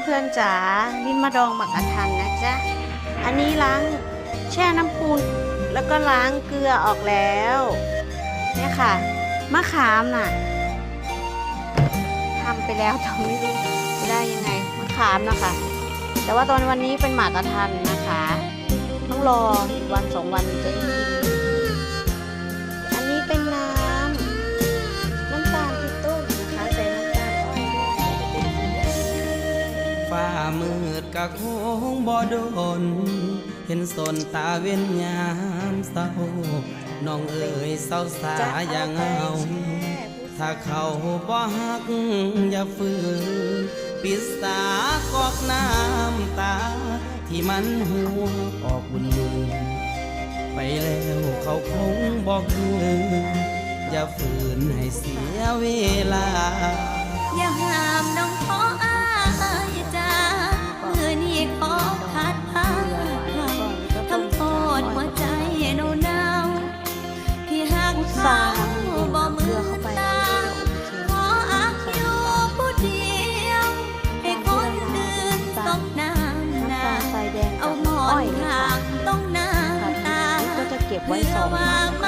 เพื่อนๆจ๋าลิ้นมะดองหมักกะทันนะจ๊ะอันนี้ล้างแช่น้ำปูนแล้วก็ล้างเกลือออกแล้วเนี่ยค่ะมะขามน่ะทำไปแล้วทำไม่รู้ได้ยังไงมะขามนะคะแต่ว่าตอนวันนี้เป็นหมากกะทันนะคะต้องรออีกวัน2 วันจะได้กินอันนี้เป็นน้ำตาลที่ต้มนะคะใส่น้ำตาลอ้อยด้วย ฟ้ามืดกะคงบ่โดนเห็นสนตาเว้นยามเศร้าน้องเอ๋ยเศร้าสาอย่างเอาถ้าเขาบ่ฮักอย่าฝืนปิดสากอกน้ำตาที่มันหัวออกบุญมือไปแล้วเขาคงบอกคืนอย่าฝืนให้เสียเวลาอย่าห้ามน้องขออายจ้ามือนี้ขอขาดพักทำโทษหัวใจหนาวที่หักเขาบ่มือตาขออักอยู่ผู้เดียวให้คนอื่นต้องน้ำหนาเอาหมอนข้างต้องน้ำตาก็จะเก็บไว้2 วัน